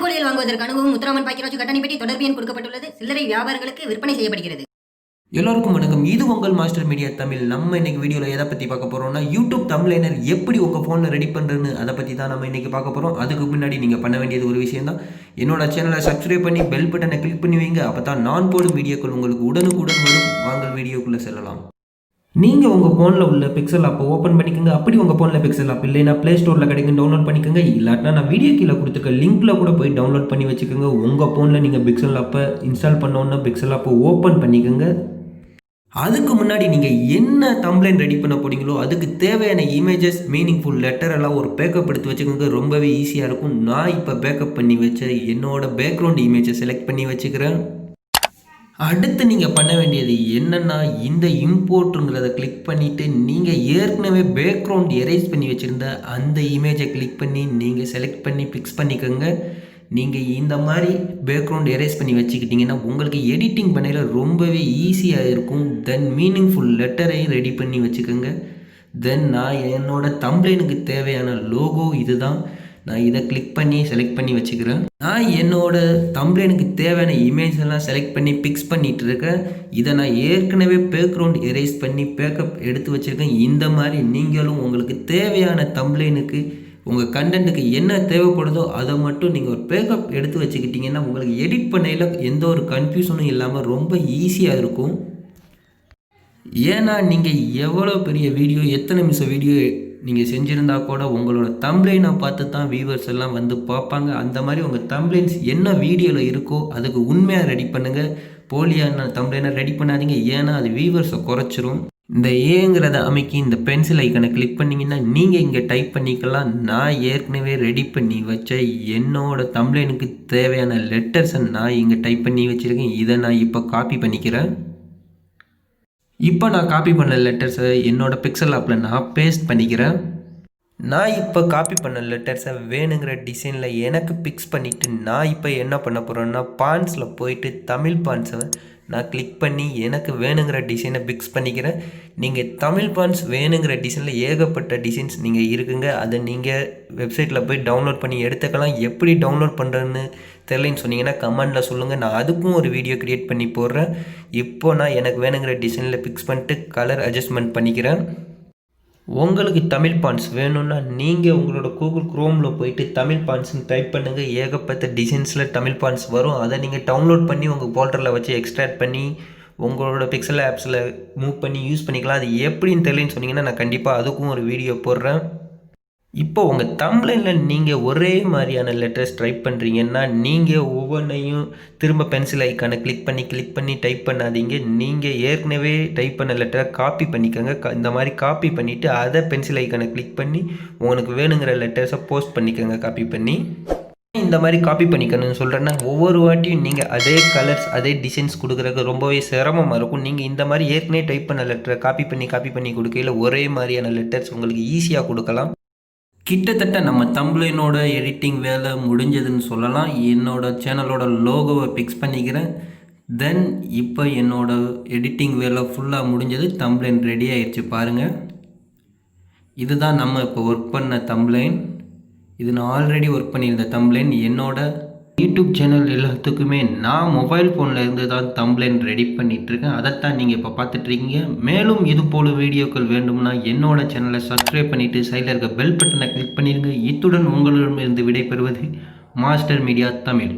நாட்டுக்கோழிகள் வாங்குவதற்கு அனுபவம் முத்துராமன் பாக்கியராஜு கட்டணிப்பட்டி தொடர்பு எண் கொடுக்கப்பட்டுள்ளது. சில்லறை வியாபாரங்களுக்கு விற்பனை செய்யப்படுகிறது. எல்லோருக்கும் வணக்கம். இது உங்கள் மாஸ்டர் மீடியா தமிழ். நம்ம இன்னைக்கு வீடியோவில் எதை பற்றி பார்க்க போகிறோம்னா, யூடியூப் தம்ப்லைனர் எப்படி உங்கள் ஃபோனில் ரெடி பண்ணுறதுன்னு அதை பற்றி தான் நம்ம இன்றைக்கி பார்க்க போகிறோம். அதுக்கு முன்னாடி நீங்கள் பண்ண வேண்டியது ஒரு விஷயம் தான், என்னோட சேனலை சப்ஸ்கிரைப் பண்ணி பெல் பட்டனை கிளிக் பண்ணி வைங்க. அப்போ தான் நான் போடும் வீடியோக்கள் உங்களுக்கு உடனுக்குடன் வரும். வாங்க வீடியோக்குள்ளே செல்லலாம். நீங்கள் உங்கள் ஃபோனில் உள்ள பிக்சல் ஆப்பை ஓப்பன் பண்ணிக்கோங்க. அப்படி உங்கள் ஃபோனில் பிக்சல் ஆப் இல்லைன்னா ப்ளே ஸ்டோரில் கிடைக்கும், டவுன்லோட் பண்ணிக்கோங்க. இல்லாட்டினா நான் வீடியோ கீழே கொடுத்துருக்க லிங்க்கில் கூட போய் டவுன்லோட் பண்ணி வச்சுக்கோங்க. உங்கள் ஃபோனில் நீங்கள் பிக்சல் ஆப்பை இன்ஸ்டால் பண்ணோன்னா பிக்சல் ஆப்பை ஓப்பன் பண்ணிக்கோங்க. அதுக்கு முன்னாடி நீங்கள் என்ன தம்ப்லைன் ரெடி பண்ண போறீங்களோ அதுக்கு தேவையான இமேஜஸ், மீனிங்ஃபுல் லெட்டர் எல்லாம் ஒரு பேக்கப் எடுத்து வச்சுக்கோங்க. ரொம்பவே ஈஸியாக இருக்கும். நான் இப்போ பேக்கப் பண்ணி வச்ச என்னோட பேக்ரவுண்ட் இமேஜை செலக்ட் பண்ணி வச்சுக்கிறேன். அடுத்து நீங்கள் பண்ண வேண்டியது என்னென்னா, இந்த இம்போர்ட்டுங்கிறத கிளிக் பண்ணிவிட்டு நீங்கள் ஏற்கனவே பேக்ரவுண்ட் எரேஸ் பண்ணி வச்சுருந்த அந்த இமேஜை கிளிக் பண்ணி நீங்கள் செலக்ட் பண்ணி ஃபிக்ஸ் பண்ணிக்கோங்க. நீங்கள் இந்த மாதிரி பேக்ரவுண்ட் எரேஸ் பண்ணி வச்சுக்கிட்டிங்கன்னா உங்களுக்கு எடிட்டிங் பண்ணையில் ரொம்பவே ஈஸியாக இருக்கும். தென் மீனிங்ஃபுல் லெட்டரையும் ரெடி பண்ணி வச்சுக்கோங்க. தென் நான் என்னோடய தம்ப்லைனுக்கு தேவையான லோகோ இதுதான். நான் இதை கிளிக் பண்ணி செலக்ட் பண்ணி வச்சுக்கிறேன். நான் என்னோட தம்ப்லைனுக்கு தேவையான இமேஜ் எல்லாம் செலக்ட் பண்ணி பிக்ஸ் பண்ணிகிட்டு இருக்கேன். இதை நான் ஏற்கனவே பேக்ரவுண்ட் எரேஸ் பண்ணி பேக்கப் எடுத்து வச்சுருக்கேன். இந்த மாதிரி நீங்களும் உங்களுக்கு தேவையான தம்ப்லைனுக்கு உங்கள் கண்டென்ட்டுக்கு என்ன தேவைப்படுதோ அதை மட்டும் நீங்கள் ஒரு பேக்கப் எடுத்து வச்சுக்கிட்டிங்கன்னா உங்களுக்கு எடிட் பண்ணையில் எந்த ஒரு கன்ஃபியூஷனும் இல்லாமல் ரொம்ப ஈஸியாக இருக்கும். ஏன்னா நீங்கள் எவ்வளோ பெரிய வீடியோ, எத்தனை நிமிஷம் வீடியோ நீங்கள் செஞ்சுருந்தா கூட உங்களோட தம்ப்லைனை பார்த்து தான் வியூவர்ஸ் எல்லாம் வந்து பார்ப்பாங்க. அந்த மாதிரி உங்கள் தம்ப்லைன்ஸ் என்ன வீடியோவில் இருக்கோ அதுக்கு உண்மையாக ரெடி பண்ணுங்கள். போலியான தம்ப்லைனை ரெடி பண்ணாதீங்க. ஏன்னா அது வியூவர்ஸை குறைச்சிரும். இந்த ஏங்கிறத அமைக்கி இந்த பென்சில் ஐக்கனை கிளிக் பண்ணிங்கன்னா நீங்கள் இங்கே டைப் பண்ணிக்கலாம். நான் ஏற்கனவே ரெடி பண்ணி வச்ச என்னோடய தம்ப்லைனுக்கு தேவையான லெட்டர்ஸை நான் இங்கே டைப் பண்ணி வச்சுருக்கேன். இதை நான் இப்போ காப்பி பண்ணிக்கிறேன். இப்போ நான் காப்பி பண்ண லெட்டர்ஸை என்னோடய பிக்சல் ஆப்பில் நான் பேஸ்ட் பண்ணிக்கிறேன். நான் இப்போ காப்பி பண்ண லெட்டர்ஸை வேணுங்கிற டிசைனில் எனக்கு பிக்ஸ் பண்ணிவிட்டு நான் இப்போ என்ன பண்ண போகிறேன்னா, பான்ஸில் போயிட்டு தமிழ் பான்ஸை நான் கிளிக் பண்ணி எனக்கு வேணுங்கிற டிசைனை பிக்ஸ் பண்ணிக்கிறேன். நீங்கள் தமிழ் பான்ஸ் வேணுங்கிற டிசைனில் ஏகப்பட்ட டிசைன்ஸ் நீங்கள் இருக்குங்க. அதை நீங்கள் வெப்சைட்டில் போய் டவுன்லோட் பண்ணி எடுத்துக்கலாம். எப்படி டவுன்லோட் பண்ணுறதுன்னு தெரியலன்னு சொன்னீங்கன்னா கமெண்டில் சொல்லுங்கள். நான் அதுக்கும் ஒரு வீடியோ க்ரியேட் பண்ணி போடுறேன். இப்போது நான் எனக்கு வேணுங்கிற டிசைனில் பிக்ஸ் பண்ணிட்டு கலர் அட்ஜஸ்ட்மெண்ட் பண்ணிக்கிறேன். உங்களுக்கு தமிழ் பான்ஸ் வேணும்னா நீங்கள் உங்களோட கூகுள் குரோமில் போயிட்டு தமிழ் பான்ஸ்ன்னு டைப் பண்ணுங்கள். ஏகப்பட்ட டிசைன்ஸில் தமிழ் பான்ஸ் வரும். அதை நீங்கள் டவுன்லோட் பண்ணி உங்கள் போல்டரில் வச்சு எக்ஸ்ட்ராக்ட் பண்ணி உங்களோட பிக்சல் ஆப்ஸில் மூவ் பண்ணி யூஸ் பண்ணிக்கலாம். அது எப்படின்னு தெரியலன்னு சொன்னீங்கன்னா நான் கண்டிப்பாக அதுக்கும் ஒரு வீடியோ போடுறேன். இப்போ உங்கள் தம்ப்லைனில் நீங்கள் ஒரே மாதிரியான லெட்டர்ஸ் டைப் பண்ணுறீங்கன்னா நீங்கள் ஒவ்வொன்றையும் திரும்ப பென்சில் ஐக்கானை கிளிக் பண்ணி டைப் பண்ணாதீங்க. நீங்கள் ஏற்கனவே டைப் பண்ண லெட்டரை காப்பி பண்ணிக்கோங்க. இந்த மாதிரி காப்பி பண்ணிவிட்டு அதை பென்சில் ஐக்கானை கிளிக் பண்ணி உங்களுக்கு வேணுங்கிற லெட்டர்ஸை போஸ்ட் பண்ணிக்கோங்க. காப்பி பண்ணி இந்த மாதிரி காப்பி பண்ணிக்கணும்னு சொல்கிறேன்னா, ஒவ்வொரு வாட்டியும் நீங்கள் அதே கலர்ஸ் அதே டிசைன்ஸ் கொடுக்குறதுக்கு ரொம்பவே சிரமமாக இருக்கும். நீங்கள் இந்த மாதிரி ஏற்கனவே டைப் பண்ண லெட்டரை காப்பி பண்ணி கொடுக்கையில் ஒரே மாதிரியான லெட்டர்ஸ் உங்களுக்கு ஈஸியாக கொடுக்கலாம். கிட்டத்தட்ட நம்ம தம்ப்லைனோட எடிட்டிங் வேலை முடிஞ்சதுன்னு சொல்லலாம். என்னோட சேனலோட லோகோவை பிக்ஸ் பண்ணிக்கிறேன். தென் இப்போ என்னோட எடிட்டிங் வேலை ஃபுல்லாக முடிஞ்சது. தம்ப்லைன் ரெடி ஆயிடுச்சு பாருங்கள். இதுதான் நம்ம இப்போ ஒர்க் பண்ண தம்ப்லைன். இது நான் ஆல்ரெடி ஒர்க் பண்ணியிருந்த தம்ப்லைன். என்னோட யூடியூப் சேனல் எல்லாத்துக்குமே நான் மொபைல் ஃபோனில் இருந்து தான் தம்ப்லைன் ரெடி பண்ணிகிட்ருக்கேன். அதைத்தான் நீங்கள் இப்போ பார்த்துட்ருக்கீங்க. மேலும் இது போல வீடியோக்கள் வேண்டும்னா என்னோட சேனலை சப்ஸ்கிரைப் பண்ணிவிட்டு சைடில் இருக்க பெல் பட்டனை கிளிக் பண்ணிடுங்க. இத்துடன் உங்களிடமிருந்து விடைபெறுவது மாஸ்டர் மீடியா தமிழ்.